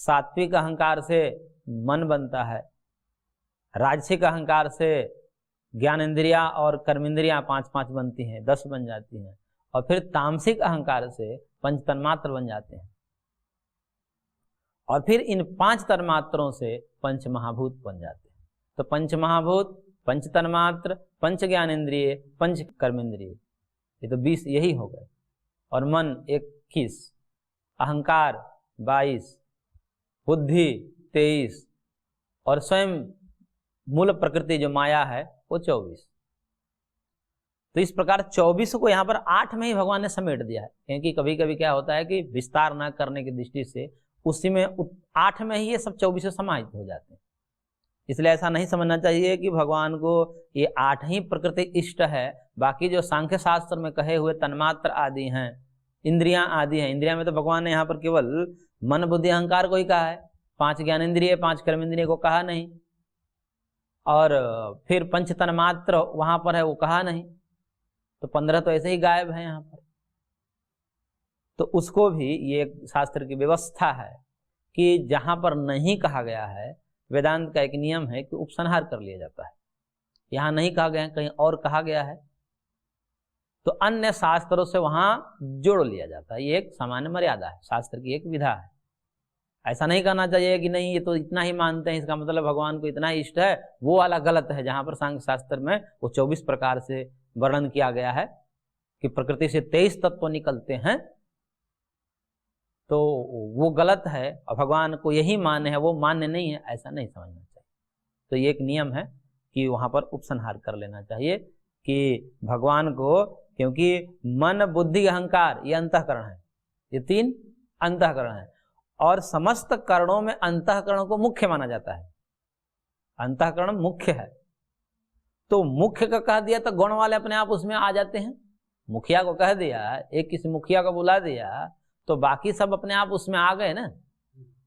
सात्विक अहंकार से मन बनता है, राजसिक अहंकार से ज्ञानेंद्रिया और कर्मेंद्रियां 5-5 बनती हैं, 10 बन जाती हैं, और फिर तामसिक अहंकार से पंच तन्मात्र बन जाते हैं, और फिर इन 5 तन्मात्रों से पंच महाभूत बन जाते हैं। तो पंच महाभूत, पंच तन्मात्र, पंच ज्ञानेंद्रिय, पंच कर्मेंद्रिय, ये तो 20 यही हो गए, और मन 21, अहंकार 22, बुद्धि 23, और स्वयं मूल प्रकृति जो माया है वो 24। तो इस प्रकार 24 को यहाँ पर 8 में ही भगवान ने समेट दिया है, क्योंकि कभी कभी क्या होता है कि विस्तार न करने की दृष्टि से उसी में 8 में ही ये सब 24 समाहित हो जाते हैं। इसलिए ऐसा नहीं समझना चाहिए कि भगवान को ये 8 ही प्रकृति इष्ट है, बाकी जो सांख्य शास्त्र में कहे हुए तन्मात्र आदि हैं, इंद्रियां आदि हैं, इंद्रिया में तो भगवान ने यहाँ पर केवल मन बुद्धि अहंकार को ही कहा है, 5 ज्ञानेंद्रिय 5 कर्मेंद्रिय को कहा नहीं, और फिर पंच तन्मात्र वहां पर है वो कहा नहीं, तो 15 तो ऐसे ही गायब है यहाँ पर। तो उसको भी ये शास्त्र की व्यवस्था है कि जहां पर नहीं कहा गया है, वेदांत का एक नियम है कि उपसंहार कर लिया जाता है। यहाँ नहीं कहा गया है, कहीं और कहा गया है, तो अन्य शास्त्रों से वहां जोड़ लिया जाता है। ये एक सामान्य मर्यादा है, शास्त्र की एक विधा है। ऐसा नहीं कहना चाहिए कि नहीं ये तो इतना ही मानते हैं, इसका मतलब भगवान को इतना ही इष्ट है, वो वाला गलत है। जहां पर सांख्य शास्त्र में वो 24 प्रकार से वर्णन किया गया है कि प्रकृति से 23 तत्व निकलते हैं, तो वो गलत है, और भगवान को यही मान्य है, वो मान्य नहीं है, ऐसा नहीं समझना चाहिए। तो ये एक नियम है कि वहां पर उपसंहार कर लेना चाहिए कि भगवान को, क्योंकि मन बुद्धि अहंकार ये अंतःकरण है, ये 3 अंतःकरण है, और समस्त करणों में अंतःकरण को मुख्य माना जाता है। अंतःकरण मुख्य है, तो मुख्य का कह दिया तो गुण वाले अपने आप उसमें आ जाते हैं। मुखिया को कह दिया, एक किसी मुखिया को बुला दिया, तो बाकी सब अपने आप उसमें आ गए ना,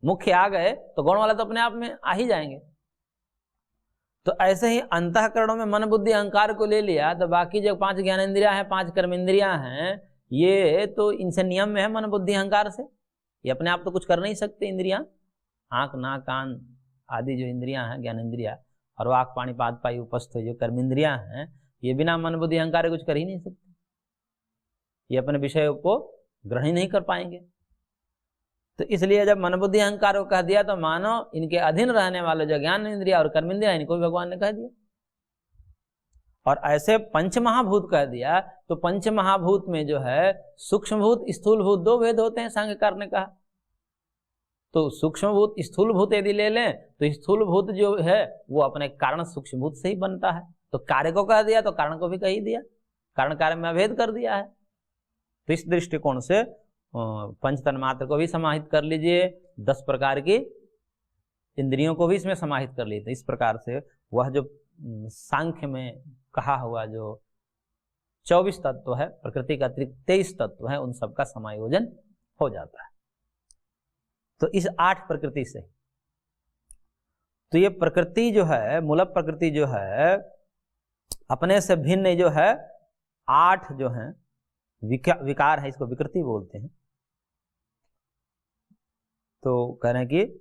मुख्य आ गए तो गुण वाला तो अपने आप में आ ही जाएंगे। तो ऐसे ही अंतःकरणों में मन बुद्धि अहंकार को ले लिया, तो बाकी जो 5 ज्ञानेंद्रियां हैं 5 कर्मेंद्रियां हैं, ये तो इनसे नियम में है मन बुद्धि अहंकार से, ये अपने आप तो कुछ कर नहीं सकते। इंद्रियां आंख नाक कान आदि जो इंद्रियां हैं ज्ञानेंद्रिया, और वाक पाणी पाद पाई उपस्थ जो कर्मेंद्रियां हैं, ये बिना मन बुद्धि अहंकार कुछ कर ही नहीं सकते, ये अपने विषय को ग्रहण ही नहीं कर पाएंगे। तो इसलिए जब मन बुद्धि अहंकार को कह दिया, तो मानो इनके अधीन रहने वाले जो ज्ञान इंद्रिया और कर्मेंद्रिया, इनको भी भगवान ने कह दिया। और ऐसे पंच महाभूत कह दिया, तो पंच महाभूत में जो है सूक्ष्म भूत स्थूल भूत 2 भेद होते हैं, सांख्यकार ने कहा। तो सूक्ष्म भूत स्थूल भूत यदि ले लें, तो स्थूल भूत जो है वो अपने कारण सूक्ष्म भूत से ही बनता है। तो कार्य को कह दिया तो कारण को भी कह ही दिया, कारण कार्य में अभेद कर दिया है। तो इस दृष्टिकोण से पंच तन्मात्र को भी समाहित कर लीजिए, 10 प्रकार की इंद्रियों को भी इसमें समाहित कर लीजिए। इस प्रकार से वह जो सांख्य में कहा हुआ जो 24 तत्व है, प्रकृति का अतिरिक्त 23 तत्व है, उन सबका समायोजन हो जाता है। तो इस 8 प्रकृति से, तो ये प्रकृति जो है, मूल प्रकृति जो है, अपने से भिन्न जो है 8 जो है विकार है, इसको विकृति बोलते हैं। तो कह रहे हैं कि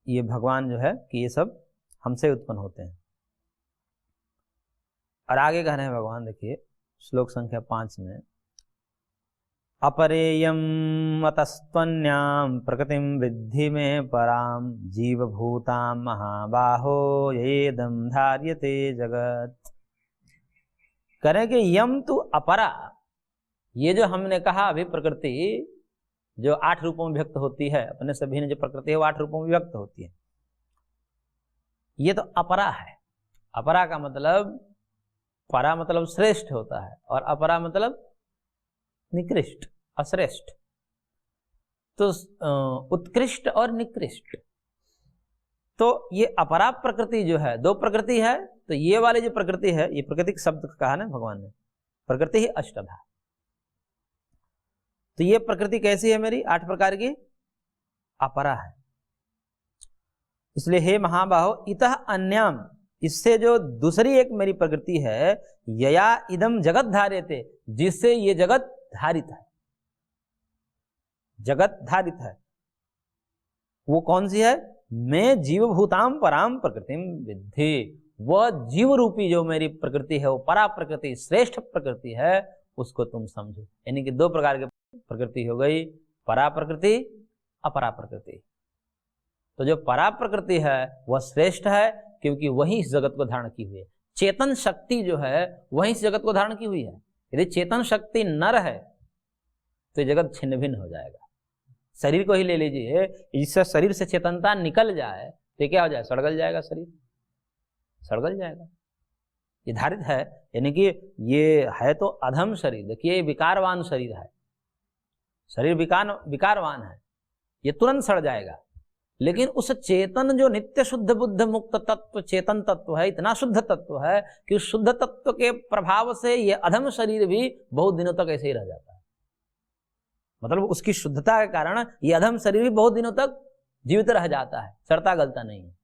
ये भगवान जो है कि ये सब हमसे उत्पन्न होते हैं। और आगे कह रहे हैं भगवान, देखिए श्लोक संख्या 5 में, अपरेयम अतस्त्वन्याम प्रकृतिम विद्धि में पराम जीवभूताम महाबाहो येदम धार्यते जगत। करें कि यम तु अपरा, ये जो हमने कहा अभी प्रकृति जो 8 रूपों में व्यक्त होती है, अपने से भिन्न जो प्रकृति है वो 8 रूपों में व्यक्त होती है, ये तो अपरा है। अपरा का मतलब, परा मतलब श्रेष्ठ होता है, और अपरा मतलब निकृष्ट अश्रेष्ठ। तो उत्कृष्ट और निकृष्ट, तो ये अपरा प्रकृति जो है, 2 प्रकृति है। तो ये वाली जो प्रकृति है, ये प्रकृति शब्द कहा ना भगवान ने, प्रकृति ही अष्टधा। तो ये प्रकृति कैसी है मेरी, 8 प्रकार की, अपरा है। इसलिए हे महाबाहो इतः अन्यम, इससे जो दूसरी एक मेरी प्रकृति है, यया इदम जगत धार्यते, जिससे ये जगत धारित है, जगत धारित है। वो कौन सी है? मैं जीवभूताम पराम प्रकृतिम विद्धि, वह जीव रूपी जो मेरी प्रकृति है, वो परा प्रकृति, श्रेष्ठ प्रकृति है, उसको तुम समझो। यानी कि दो प्रकार की प्रकृति हो गई, परा प्रकृति, अपरा प्रकृति। तो जो परा प्रकृति है वह श्रेष्ठ है, क्योंकि वही इस जगत को धारण की हुई है। चेतन शक्ति जो है वही इस जगत को धारण की हुई है। यदि चेतन शक्ति नर है तो जगत छिन्न भिन्न हो जाएगा। शरीर को ही ले लीजिए, इससे शरीर से चेतनता निकल जाए तो क्या हो जाए? सड़गल जाएगा, शरीर सड़गल जाएगा। ये धारित है, यानी कि ये है तो अधम शरीर। देखिए ये विकारवान शरीर है, शरीर विकारवान है, ये तुरंत सड़ जाएगा। लेकिन उस चेतन जो नित्य शुद्ध बुद्ध मुक्त तत्व, चेतन तत्व है, इतना शुद्ध तत्व है कि शुद्ध तत्व के प्रभाव से ये अधम शरीर भी बहुत दिनों तक ऐसे ही रह जाता है। मतलब उसकी शुद्धता के कारण ये अधम शरीर भी बहुत दिनों तक जीवित रह जाता है, सड़ता गलता नहीं है।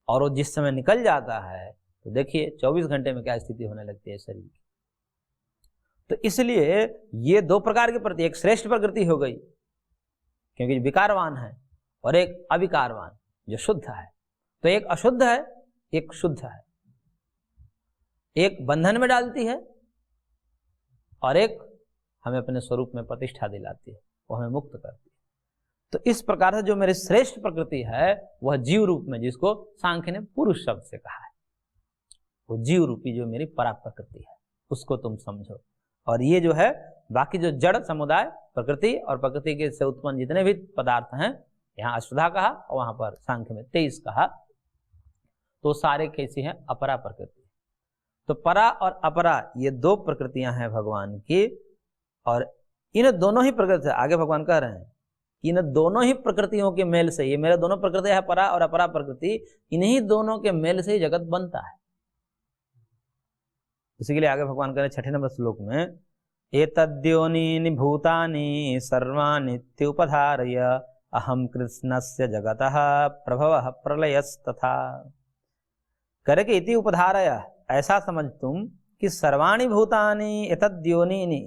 और वो जिस समय निकल जाता है तो देखिए 24 घंटे में क्या स्थिति होने लगती है शरीर की। तो इसलिए ये दो प्रकार की प्रकृति, एक श्रेष्ठ प्रकृति हो गई क्योंकि विकारवान है, और एक अविकारवान जो शुद्ध है। तो एक अशुद्ध है, एक शुद्ध है। एक बंधन में डालती है और एक हमें अपने स्वरूप में प्रतिष्ठा दिलाती है, वो हमें मुक्त करती है। तो इस प्रकार से जो मेरी श्रेष्ठ प्रकृति है वह जीव रूप में, जिसको सांख्य ने पुरुष शब्द से कहा है, वो जीव रूपी जो मेरी परा प्रकृति है, उसको तुम समझो। और ये जो है बाकी जो जड़ समुदाय प्रकृति और प्रकृति के से उत्पन्न जितने भी पदार्थ हैं, यहाँ अष्टधा कहा और वहां पर सांख्य में 23 कहा, तो सारे कैसी हैं? अपरा प्रकृति। तो परा और अपरा ये दो प्रकृतियां हैं भगवान की, और इन दोनों ही प्रकृति, आगे भगवान कह रहे हैं कि इन दोनों ही प्रकृतियों के मेल से, ये मेरे दोनों प्रकृति है परा और अपरा प्रकृति, इन्हीं दोनों के मेल से ही जगत बनता है। इसी के लिए आगे भगवान कह रहे हैं 6 नंबर श्लोक में, एतद्योनीनि भूतानि सर्वानित्युपधारय अहम कृष्णस्य जगतः प्रभवः प्रलयस्तथा। करके इति उपधारय, ऐसा समझ तुम कि सर्वाणि भूतानि एतद्योनीनि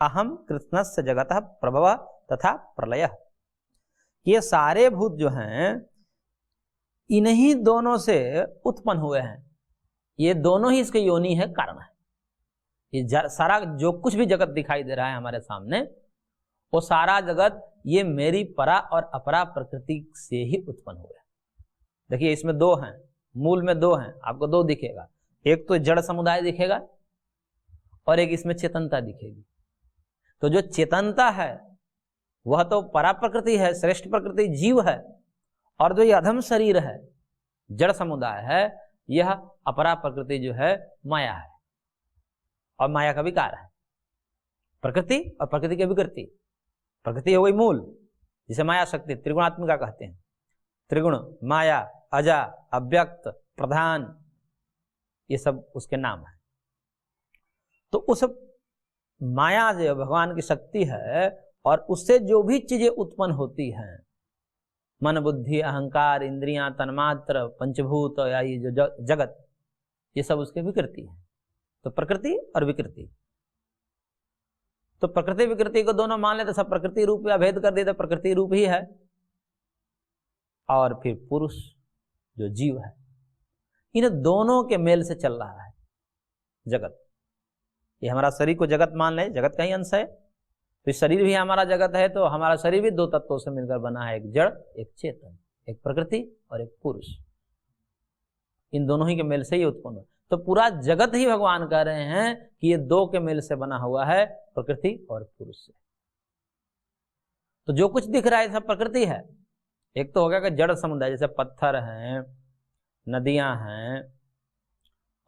अहम कृष्णस्य जगतः प्रभवः तथा प्रलय। ये सारे भूत जो हैं इन्हीं दोनों से उत्पन्न हुए हैं, ये दोनों ही इसके योनि है, कारण है। ये सारा जो कुछ भी जगत दिखाई दे रहा है हमारे सामने, वो सारा जगत ये मेरी परा और अपरा प्रकृति से ही उत्पन्न हुआ है। देखिए इसमें दो हैं, मूल में दो हैं, आपको दो दिखेगा, एक तो जड़ समुदाय दिखेगा और एक इसमें चेतनता दिखेगी। तो जो चेतनता है वह तो परा प्रकृति है, श्रेष्ठ प्रकृति जीव है, और जो ये अधम शरीर है, जड़ समुदाय है, यह अपरा प्रकृति जो है माया है, और माया का विकार है। प्रकृति और प्रकृति की विकृति, प्रकृति हो गई मूल, जिसे माया शक्ति त्रिगुणात्मिका कहते हैं। त्रिगुण, माया, अजा, अव्यक्त, प्रधान, ये सब उसके नाम है। तो उस माया जो भगवान की शक्ति है, और उससे जो भी चीजें उत्पन्न होती हैं, मन, बुद्धि, अहंकार, इंद्रियां, तन्मात्र, पंचभूत, या ये जो जगत, ये सब उसके विकृति है। तो प्रकृति और विकृति, तो प्रकृति विकृति को दोनों मान लेते, सब प्रकृति रूप या भेद कर देते, प्रकृति रूप ही है। और फिर पुरुष जो जीव है, इन दोनों के मेल से चल रहा है जगत। ये हमारा शरीर को जगत मान ले, जगत का ही अंश है, तो शरीर भी हमारा जगत है। तो हमारा शरीर भी दो तत्वों से मिलकर बना है, एक जड़ एक चेतन, एक प्रकृति और एक पुरुष। इन दोनों ही के मेल से ही उत्पन्न है। तो पूरा जगत ही भगवान कह रहे हैं कि ये दो के मेल से बना हुआ है, प्रकृति और पुरुष से। तो जो कुछ दिख रहा है सब प्रकृति है। एक तो हो गया कि जड़ समुदाय, जैसे पत्थर हैं, नदियां हैं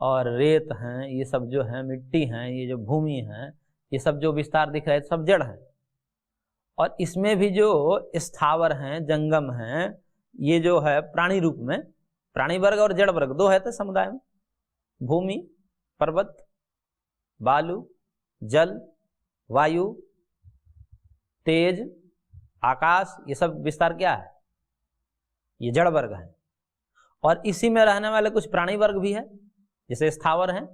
और रेत हैं, ये सब जो है मिट्टी हैं, ये जो भूमि है, ये सब जो विस्तार दिख रहा है सब जड़ है। और इसमें भी जो स्थावर हैं, जंगम हैं, ये जो है प्राणी रूप में, प्राणी वर्ग और जड़ वर्ग दो है तो समुदाय में, भूमि, पर्वत, बालू, जल, वायु, तेज, आकाश, ये सब विस्तार क्या है? ये जड़ वर्ग है। और इसी में रहने वाले कुछ प्राणी वर्ग भी है, जैसे स्थावर हैं,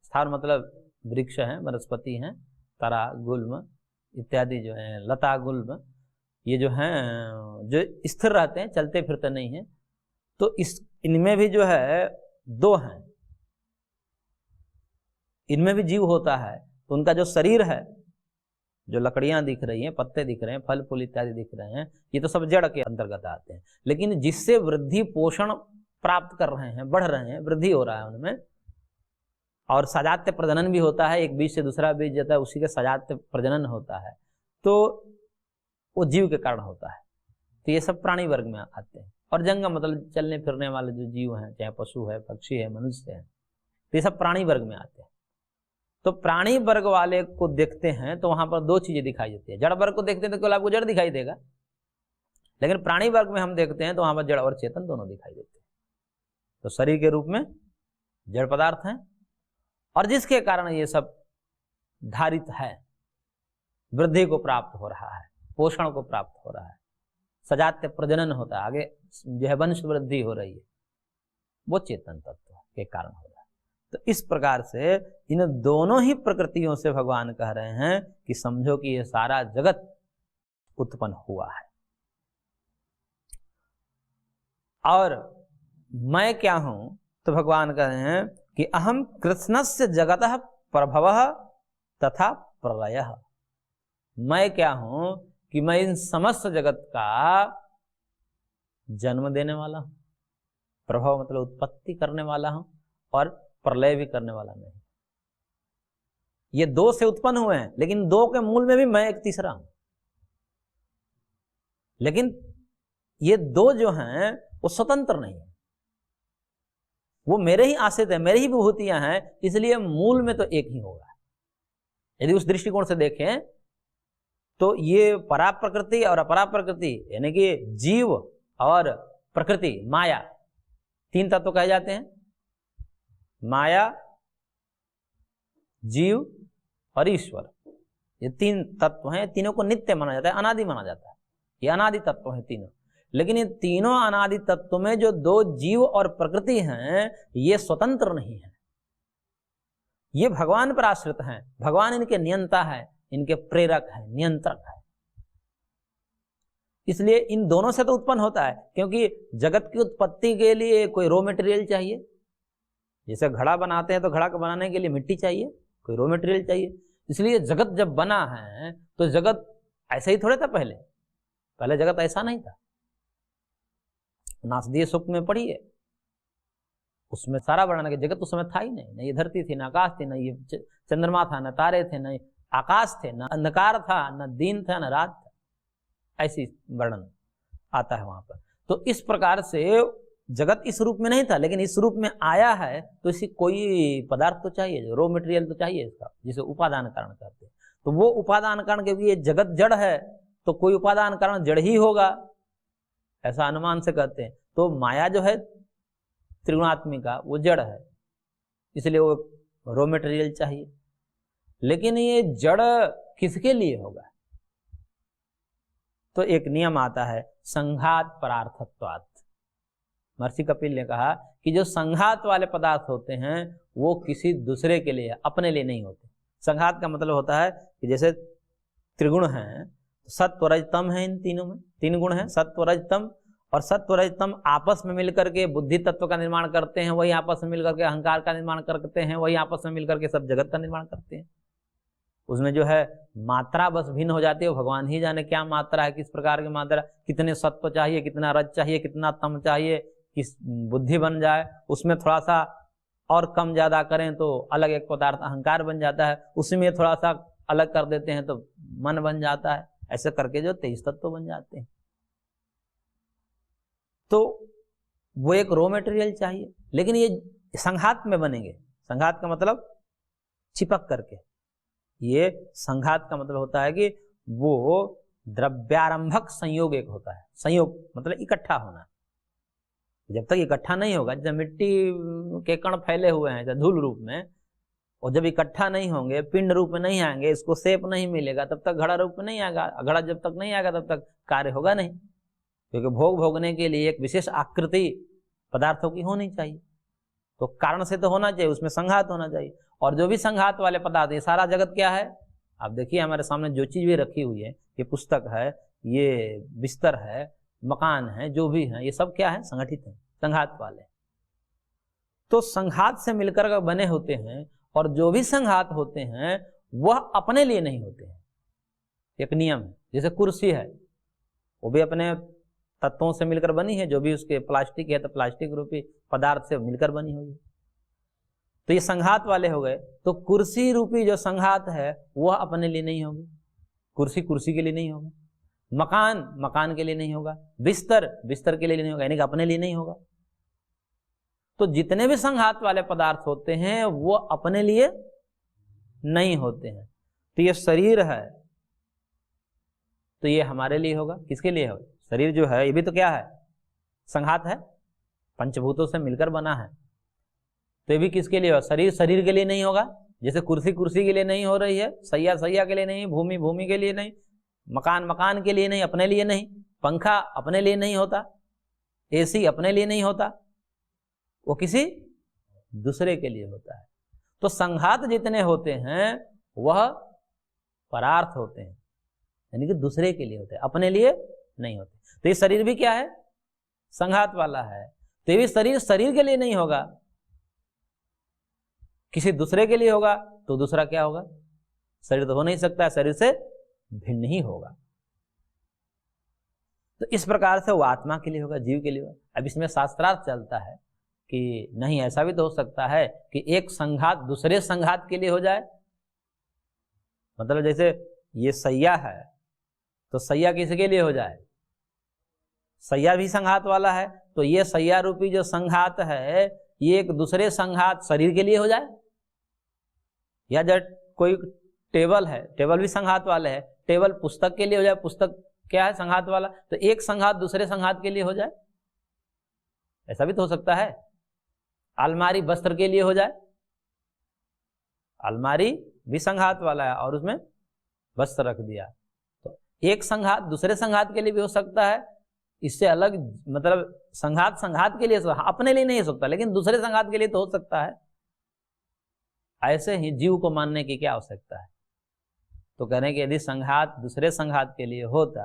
स्थावर मतलब वृक्ष हैं, वनस्पति हैं, तरा, गुल्म इत्यादि जो है, लता, गुल्म, ये जो हैं जो स्थिर रहते हैं, चलते फिरते नहीं हैं, तो इनमें भी जो है दो हैं, इनमें भी जीव होता है। तो उनका जो शरीर है, जो लकड़ियां दिख रही हैं, पत्ते दिख रहे हैं, फल फूल इत्यादि दिख रहे हैं, ये तो सब जड़ के अंतर्गत आते हैं। लेकिन जिससे वृद्धि पोषण प्राप्त कर रहे हैं, बढ़ रहे हैं, वृद्धि हो रहा है उनमें, और सजातीय प्रजनन भी होता है, एक बीज से दूसरा बीज जाता है, उसी के सजातीय प्रजनन होता है, तो वो जीव के कारण होता है। तो ये सब प्राणी वर्ग में आते हैं। और जंगम मतलब चलने फिरने वाले जो जीव हैं, चाहे पशु है, पक्षी है, मनुष्य है, तो ये सब प्राणी वर्ग में आते हैं। तो प्राणी वर्ग वाले को देखते हैं तो वहां पर दो चीजें दिखाई देती है। जड़ वर्ग को देखते हैं तो केवल आपको जड़ दिखाई देगा, लेकिन प्राणी वर्ग में हम देखते हैं तो वहां पर जड़ और चेतन दोनों दिखाई देते हैं। तो शरीर के रूप में जड़ पदार्थ हैं, और जिसके कारण ये सब धारित है, वृद्धि को प्राप्त हो रहा है, पोषण को प्राप्त हो रहा है, सजातीय प्रजनन होता है, आगे जो है वंश वृद्धि हो रही है, वो चेतन तत्व के कारण हो रहा है। तो इस प्रकार से इन दोनों ही प्रकृतियों से भगवान कह रहे हैं कि समझो कि ये सारा जगत उत्पन्न हुआ है। और मैं क्या हूं? तो भगवान कह रहे हैं कि अहम कृत्स्नस्य जगतः प्रभवः तथा प्रलयः। मैं क्या हूं कि मैं इन समस्त जगत का जन्म देने वाला हूं। प्रभव मतलब उत्पत्ति करने वाला हूं, और प्रलय भी करने वाला नहीं। ये दो से उत्पन्न हुए हैं, लेकिन दो के मूल में भी मैं एक तीसरा हूं। लेकिन ये दो जो हैं वो स्वतंत्र नहीं है, वो मेरे ही आश्रित है, मेरी ही विभूतियां हैं, इसलिए मूल में तो एक ही होगा। यदि उस दृष्टिकोण से देखें तो ये परा प्रकृति और अपरा प्रकृति, यानी कि जीव और प्रकृति, माया, तीन तत्व कहे जाते हैं। माया, जीव और ईश्वर, ये तीन तत्व हैं। तीनों को नित्य माना जाता है, अनादि माना जाता है। ये अनादि तत्व हैं तीनों। लेकिन ये तीनों अनादि तत्व में जो दो जीव और प्रकृति हैं, ये स्वतंत्र नहीं है, ये भगवान पर आश्रित हैं। भगवान इनके नियंता है, इनके प्रेरक है, नियंत्रक है। इसलिए इन दोनों से तो उत्पन्न होता है, क्योंकि जगत की उत्पत्ति के लिए कोई रॉ मटेरियल चाहिए। जैसे घड़ा बनाते हैं तो घड़ा को बनाने के लिए मिट्टी चाहिए, कोई रॉ मटेरियल चाहिए। इसलिए जगत जब बना है तो जगत ऐसा ही थोड़े था पहले जगत ऐसा नहीं था। नासदीय सूक्त में पढ़िए, उसमें सारा वर्णन कि जगत उस समय था ही नहीं। न ये धरती थी, न आकाश थी, न ये चंद्रमा था, न तारे थे, न आकाश थे, न अंधकार था, न दिन था, न रात था। ऐसी वर्णन आता है वहां पर। तो इस प्रकार से जगत इस रूप में नहीं था, लेकिन इस रूप में आया है, तो इसी कोई पदार्थ तो चाहिए, रॉ मटेरियल तो चाहिए इसका, जिसे उपादान कारण कहते हैं। तो वो उपादान कारण, क्योंकि ये जगत जड़ है तो कोई उपादान कारण जड़ ही होगा, ऐसा अनुमान से कहते हैं। तो माया जो है त्रिगुणात्मिका, वो जड़ है, इसलिए वो रॉ मटेरियल चाहिए। लेकिन ये जड़ किसके लिए होगा? तो एक नियम आता है, संघात परार्थत्वात्। महर्षि कपिल ने कहा कि जो संघात वाले पदार्थ होते हैं वो किसी दूसरे के लिए, अपने लिए नहीं होते। संघात का मतलब होता है कि जैसे त्रिगुण हैं, सत्व रज तम है, इन तीनों में तीन गुण हैं, सत्व रज तम। और सत्व रज तम आपस में मिलकर के बुद्धि तत्व का निर्माण करते हैं, वही आपस में मिलकर के अहंकार का निर्माण करते हैं, वही आपस में मिलकर के सब जगत का निर्माण करते हैं। उसमें जो है मात्रा बस भिन्न हो जाती है, भगवान ही जाने क्या मात्रा है, किस प्रकार की मात्रा, कितने सत्व चाहिए, कितना रज चाहिए, कितना तम चाहिए, किस बुद्धि बन जाए। उसमें थोड़ा सा और कम ज्यादा करें तो अलग एक पदार्थ अहंकार बन जाता है, उसी में थोड़ा सा अलग कर देते हैं तो मन बन जाता है। ऐसे करके जो 23 तत्व बन जाते हैं। तो वो एक रॉ मटेरियल चाहिए, लेकिन ये संघात में बनेंगे। संघात का मतलब चिपक करके, ये संघात का मतलब होता है कि वो द्रव्यारंभक संयोग एक होता है। संयोग मतलब इकट्ठा होना। जब तक इकट्ठा नहीं होगा, जब मिट्टी के कण फैले हुए हैं धूल रूप में, और जब इकट्ठा नहीं होंगे, पिंड रूप में नहीं आएंगे, इसको शेप नहीं मिलेगा, तब तक घड़ा रूप में नहीं आएगा। घड़ा जब तक नहीं आएगा तब तक कार्य होगा नहीं, क्योंकि भोग भोगने के लिए एक विशेष आकृति पदार्थों की होनी चाहिए। तो कारण से तो होना चाहिए, उसमें संघात होना चाहिए। और जो भी संघात वाले पदार्थ, ये सारा जगत क्या है? आप देखिए हमारे सामने जो चीज भी रखी हुई है, ये पुस्तक है, ये बिस्तर है, मकान है, जो भी है, ये सब क्या है? संगठित है, संघात वाले। तो संघात से मिलकर के बने होते हैं, और जो भी संघात होते हैं वह अपने लिए नहीं होते हैं। एक नियम है, जैसे कुर्सी है, वो भी अपने तत्वों से मिलकर बनी है, जो भी उसके प्लास्टिक है तो प्लास्टिक रूपी पदार्थ से मिलकर बनी हुई है। तो ये संघात वाले हो गए। तो कुर्सी रूपी जो संघात है वह अपने लिए नहीं होगी, कुर्सी कुर्सी के लिए नहीं होगा, मकान मकान के लिए नहीं होगा, बिस्तर बिस्तर के लिए नहीं होगा, यानी कि अपने लिए नहीं होगा। तो जितने भी संघात वाले पदार्थ होते हैं वो अपने लिए नहीं होते हैं। तो ये शरीर है तो ये हमारे लिए होगा, किसके लिए होगा? शरीर जो है ये भी तो क्या है? संघात है, पंचभूतों से मिलकर बना है। तो ये भी किसके लिए होगा? शरीर शरीर के लिए नहीं होगा। जैसे कुर्सी कुर्सी के लिए नहीं हो रही है, सैया सैया के लिए नहीं, भूमि भूमि के लिए नहीं, मकान मकान के लिए नहीं, अपने लिए नहीं, पंखा अपने लिए नहीं होता, एसी अपने लिए नहीं होता, वो किसी दूसरे के लिए होता है। तो संघात जितने होते हैं वह परार्थ होते हैं, यानी कि दूसरे के लिए होते हैं, अपने लिए नहीं होते। तो ये शरीर भी क्या है? संघात वाला है। तो ये भी शरीर शरीर के लिए नहीं होगा, किसी दूसरे के लिए होगा। तो दूसरा क्या होगा? शरीर तो हो नहीं सकता, शरीर से भिन्न ही होगा। तो इस प्रकार से वो आत्मा के लिए होगा, जीव के लिए होगा। अब इसमें शास्त्रार्थ चलता है कि नहीं, ऐसा भी तो हो सकता है कि एक संघात दूसरे संघात के लिए हो जाए। मतलब जैसे ये सैया है तो सैया किसके लिए हो जाए? सैया भी संघात वाला है, तो ये सैया रूपी जो संघात है ये एक दूसरे संघात शरीर के लिए हो जाए। या जब कोई टेबल है, टेबल भी संघात वाले है, टेबल पुस्तक के लिए हो जाए, पुस्तक क्या है? संघात वाला। तो एक संघात दूसरे संघात के लिए हो जाए, ऐसा भी तो हो सकता है। अलमारी वस्त्र के लिए हो जाए, अलमारी भी संघात वाला है और उसमें वस्त्र रख दिया। तो एक संघात दूसरे संघात के लिए भी हो सकता है। इससे अलग मतलब संघात संघात के लिए, अपने लिए नहीं हो सकता, लेकिन दूसरे संघात के लिए तो हो सकता है। ऐसे ही जीव को मानने की क्या आवश्यकता है? तो कह रहे हैं कि यदि संघात दूसरे संघात के लिए होता,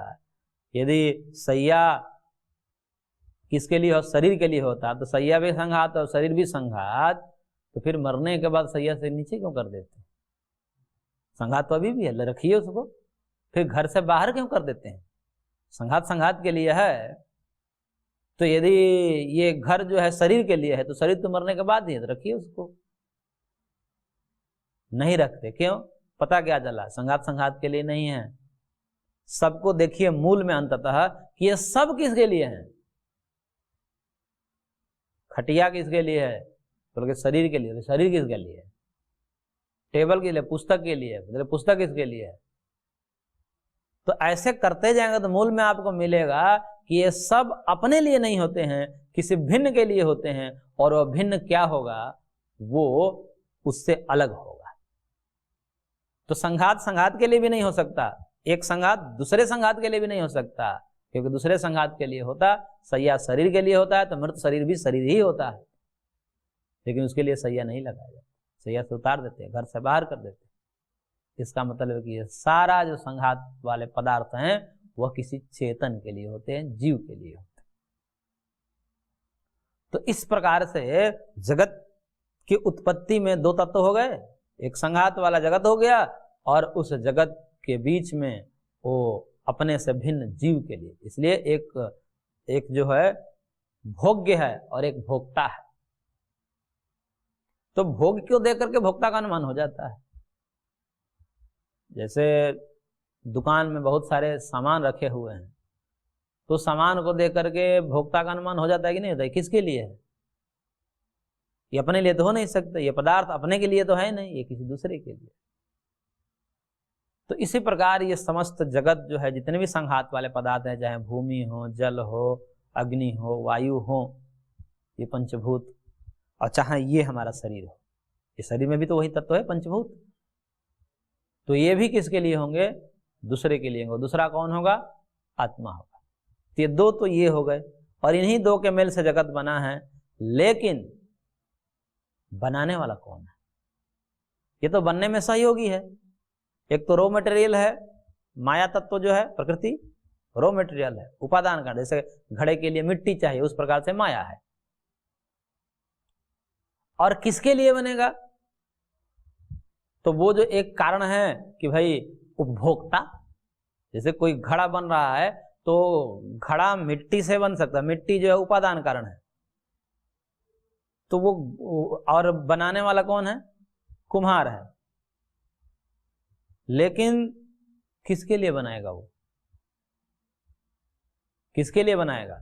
यदि सैया किसके लिए हो? शरीर के लिए होता, तो सैया भी संघात और शरीर भी संघात, तो फिर मरने के बाद सैया से नीचे क्यों कर देते? संघात तो अभी भी है, रखिए उसको, फिर घर से बाहर क्यों कर देते हैं? संघात संघात के लिए है। तो यदि ये घर जो है शरीर के लिए है तो शरीर तो मरने के बाद ही है, तो रखिए उसको। नहीं रखते, क्यों? पता क्या चला? संघात संघात के लिए नहीं है। सबको देखिए मूल में अंततः कि ये सब किसके लिए है? खटिया किसके लिए है? बल्कि शरीर के लिए। तो शरीर किसके लिए है? टेबल के लिए, पुस्तक के लिए, मतलब पुस्तक किसके लिए है? तो ऐसे करते जाएंगे तो मूल में आपको मिलेगा कि ये सब अपने लिए नहीं होते हैं, किसी भिन्न के लिए होते हैं, और वह भिन्न क्या होगा? वो उससे अलग होगा। तो संघात संघात के लिए भी नहीं हो सकता, एक संघात दूसरे संघात के लिए भी नहीं हो सकता, क्योंकि दूसरे संघात के लिए होता, सैया शरीर के लिए होता है तो मृत शरीर भी शरीर ही होता है, लेकिन उसके लिए सैया नहीं लगाया जाता, सैया से उतार देते हैं, घर से बाहर कर देते हैं। इसका मतलब है कि ये सारा जो संघात वाले पदार्थ हैं वह किसी चेतन के लिए होते हैं, जीव के लिए होते हैं। तो इस प्रकार से जगत की उत्पत्ति में दो तत्व हो गए, एक संघात वाला जगत हो गया और उस जगत के बीच में वो अपने से भिन्न जीव के लिए। इसलिए एक जो है भोग्य है और एक भोक्ता है। तो भोग क्यों दे करके भोक्ता का अनुमान हो जाता है। जैसे दुकान में बहुत सारे सामान रखे हुए हैं तो सामान को दे करके भोक्ता का अनुमान हो जाता है कि नहीं होता है? किसके लिए है? ये अपने लिए तो हो नहीं सकता, ये पदार्थ अपने के लिए तो है नहीं, ये किसी दूसरे के लिए। तो इसी प्रकार ये समस्त जगत जो है, जितने भी संघात वाले पदार्थ हैं, चाहे भूमि हो, जल हो, अग्नि हो, वायु हो, ये पंचभूत, और चाहे ये हमारा शरीर हो, ये शरीर में भी तो वही तत्व है पंचभूत, तो ये भी किसके लिए होंगे? दूसरे के लिए होंगे। दूसरा कौन होगा? आत्मा होगा। तो ये दो तो ये हो गए, और इन्हीं दो के मेल से जगत बना है। लेकिन बनाने वाला कौन है? ये तो बनने में सहयोगी है। एक तो रॉ मटेरियल है, माया तत्व जो है प्रकृति, रॉ मटेरियल है, उपादान कारण। जैसे घड़े के लिए मिट्टी चाहिए, उस प्रकार से माया है। और किसके लिए बनेगा? तो वो जो एक कारण है कि भाई उपभोक्ता, जैसे कोई घड़ा बन रहा है तो घड़ा मिट्टी से बन सकता है, मिट्टी जो है उपादान कारण है। तो वो और बनाने वाला कौन है? कुम्हार है। लेकिन किसके लिए बनाएगा? वो किसके लिए बनाएगा?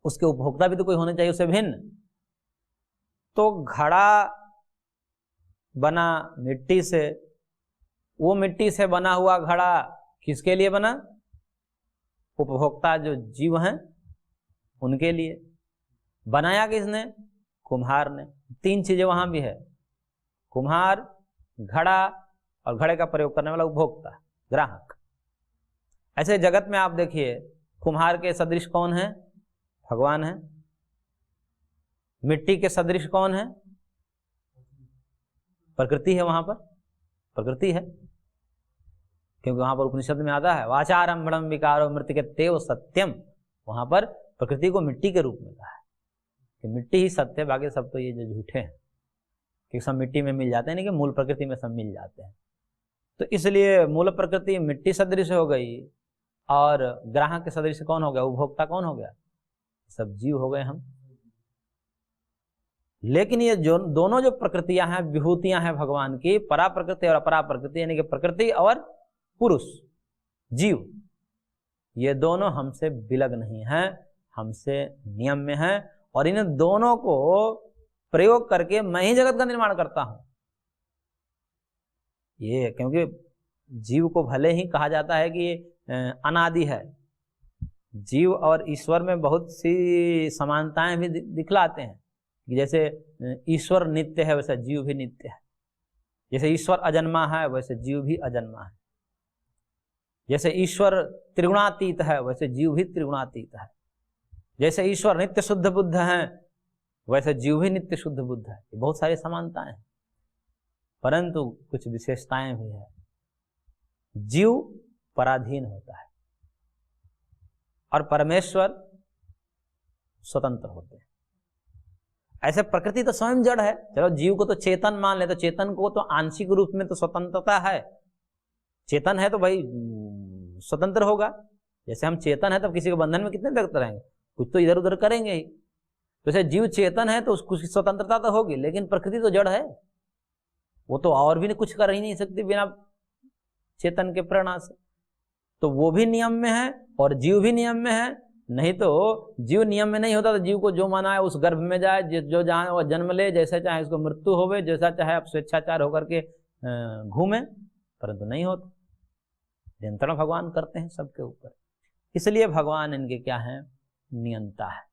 उसके उपभोक्ता भी तो कोई होने चाहिए उससे भिन्न। तो घड़ा बना मिट्टी से, वो मिट्टी से बना हुआ घड़ा किसके लिए बना? उपभोक्ता जो जीव हैं उनके लिए। बनाया किसने? कुम्हार ने। तीन चीजें वहां भी है, कुम्हार, घड़ा और घड़े का प्रयोग करने वाला उपभोक्ता, ग्राहक। ऐसे जगत में आप देखिए, कुम्हार के सदृश कौन है? भगवान है। मिट्टी के सदृश कौन है? प्रकृति है। वहां पर प्रकृति है, क्योंकि वहां पर उपनिषद में आता है वाचारंभणम विकारो मृतिकेत्येव सत्यम। वहां पर प्रकृति को मिट्टी के रूप में कहा है कि मिट्टी ही सत्य है, बाकी सब तो ये जो झूठे हैं कि सब मिट्टी में मिल जाते हैं, नहीं कि मूल प्रकृति में सब मिल जाते हैं। तो इसलिए मूल प्रकृति मिट्टी सदृश हो गई और ग्राहक के सदृश कौन हो गया? उपभोक्ता कौन हो गया? सब जीव हो गए हम। लेकिन ये जो दोनों जो प्रकृतियां हैं, विभूतियां हैं भगवान की, परा प्रकृति और अपरा प्रकृति, यानी कि प्रकृति और पुरुष जीव, ये दोनों हमसे विलग नहीं हैं, हमसे नियम में हैं। और इन दोनों को प्रयोग करके मैं ही जगत का निर्माण करता हूं। ये क्योंकि जीव को भले ही कहा जाता है कि अनादि है, जीव और ईश्वर में बहुत सी समानताएं भी दिखलाते हैं। जैसे ईश्वर नित्य है वैसे जीव भी नित्य है, जैसे ईश्वर अजन्मा है वैसे जीव भी अजन्मा है, जैसे ईश्वर त्रिगुणातीत है वैसे जीव भी त्रिगुणातीत है, जैसे ईश्वर नित्य शुद्ध बुद्ध है वैसे जीव भी नित्य शुद्ध बुद्ध है। बहुत सारी समानताएं हैं, परंतु कुछ विशेषताएं भी है। जीव पराधीन होता है और परमेश्वर स्वतंत्र होते हैं। ऐसे प्रकृति तो स्वयं जड़ है, चलो जीव को तो चेतन मान ले, तो चेतन को तो आंशिक रूप में तो स्वतंत्रता है। चेतन है तो भाई स्वतंत्र होगा। जैसे हम चेतन है तब किसी के बंधन में कितने तक रहेंगे, कुछ तो इधर उधर करेंगे ही। तो जैसे जीव चेतन है तो उसकी स्वतंत्रता तो होगी, लेकिन प्रकृति तो जड़ है, वो तो और भी कुछ कर ही नहीं सकती बिना चेतन के प्रेरणा से। तो वो भी नियम में है और जीव भी नियम में है। नहीं तो जीव नियम में नहीं होता तो जीव को जो माना है उस गर्भ में जाए, जो जहाँ वो जन्म ले, जैसे चाहे उसको मृत्यु होवे, जैसा चाहे आप स्वेच्छाचार होकर के घूमे, परंतु नहीं होता। नियंत्रण भगवान करते हैं सबके ऊपर। इसलिए भगवान इनके क्या है? नियंता है।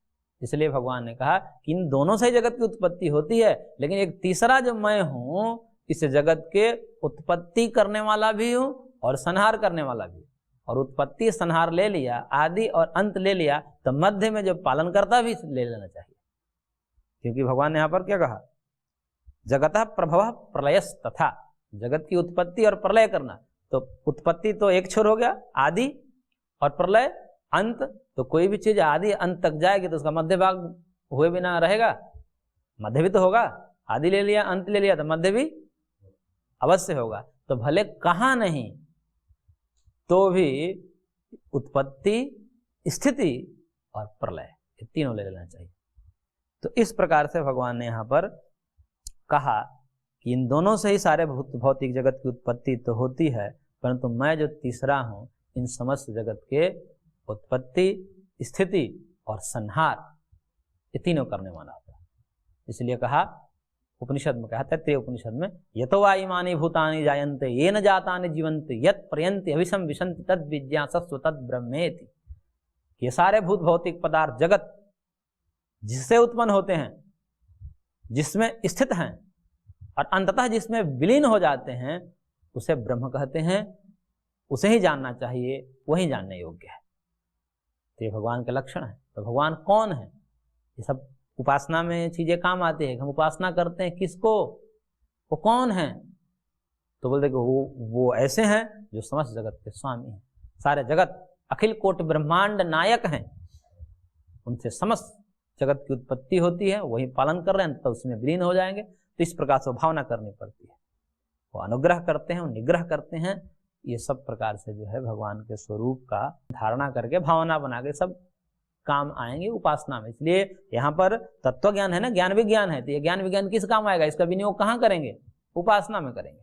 इसलिए भगवान ने कहा कि इन दोनों से जगत की उत्पत्ति होती है, लेकिन एक तीसरा जो मैं हूं, इस जगत के उत्पत्ति करने वाला भी हूं और संहार करने वाला भी। और उत्पत्ति संहार ले लिया, आदि और अंत ले लिया, तो मध्य में जो पालन करता भी ले लेना चाहिए। क्योंकि भगवान ने यहां पर क्या कहा? जगतः प्रभव प्रलयस तथा, जगत की उत्पत्ति और प्रलय करना। तो उत्पत्ति तो एक छोर हो गया आदि, और प्रलय अंत। तो कोई भी चीज आदि अंत तक जाएगी तो उसका मध्य भाग हुए बिना रहेगा? मध्य भी तो होगा। आदि ले लिया, अंत ले लिया, तो मध्य भी अवश्य होगा। तो भले कहाँ नहीं तो भी उत्पत्ति, स्थिति और प्रलय, ये तीनों ले लेना चाहिए। तो इस प्रकार से भगवान ने यहाँ पर कहा कि इन दोनों से ही सारे भौतिक जगत की उत्पत्ति तो होती है, परंतु मैं जो तीसरा हूं, इन समस्त जगत के उत्पत्ति, स्थिति और संहार, ये तीनों करने वाला होता है। इसलिए कहा, उपनिषद में कहा, तैत्तिरीय उपनिषद में, यतो वा इमानि भूतानि जायन्ते येन जातानि जीवन्ते यत् पर्यन्ति अभिसम विशन्ति तद् विज्ञासस्व तद् ब्रह्मेति। ये सारे भूत भौतिक पदार्थ जगत जिससे उत्पन्न होते हैं, जिसमें स्थित हैं और अंततः जिसमें विलीन हो जाते हैं, उसे ब्रह्म कहते हैं। उसे ही जानना चाहिए, वही जानने योग्य है। तो ये भगवान के लक्षण है। तो भगवान कौन है? ये सब उपासना में चीजें काम आती है। हम उपासना करते हैं किसको? वो कौन है? तो बोलते कि वो ऐसे हैं जो समस्त जगत के स्वामी हैं, सारे जगत अखिल कोटि ब्रह्मांड नायक हैं, उनसे समस्त जगत की उत्पत्ति होती है, वही पालन कर रहे हैं, तो उसमें विलीन हो जाएंगे। तो इस प्रकार से भावना करनी पड़ती है। वो अनुग्रह करते हैं, वो निग्रह करते हैं। ये सब प्रकार से जो है भगवान के स्वरूप का धारणा करके भावना बना के सब काम आएंगे उपासना में। इसलिए यहाँ पर तत्व ज्ञान है ना, ज्ञान विज्ञान है, तो ये ज्ञान विज्ञान किस काम आएगा? इसका विनियोग कहाँ करेंगे? उपासना में करेंगे,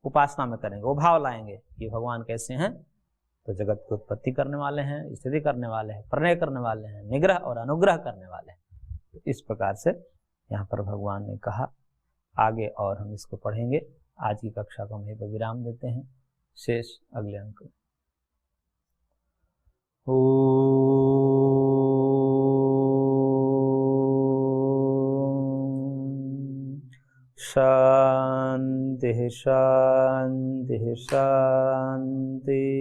उपासना में करेंगे, वो भाव लाएंगे कि भगवान कैसे हैं, तो जगत की उत्पत्ति करने वाले हैं, स्थिति करने वाले हैं, प्रणय करने वाले हैं, निग्रह और अनुग्रह करने वाले हैं। तो इस प्रकार से यहाँ पर भगवान ने कहा। आगे और हम इसको पढ़ेंगे। आज की कक्षा को हम यहीं पर विराम देते हैं, शेष अगले अंक में। शांति शांति शांति।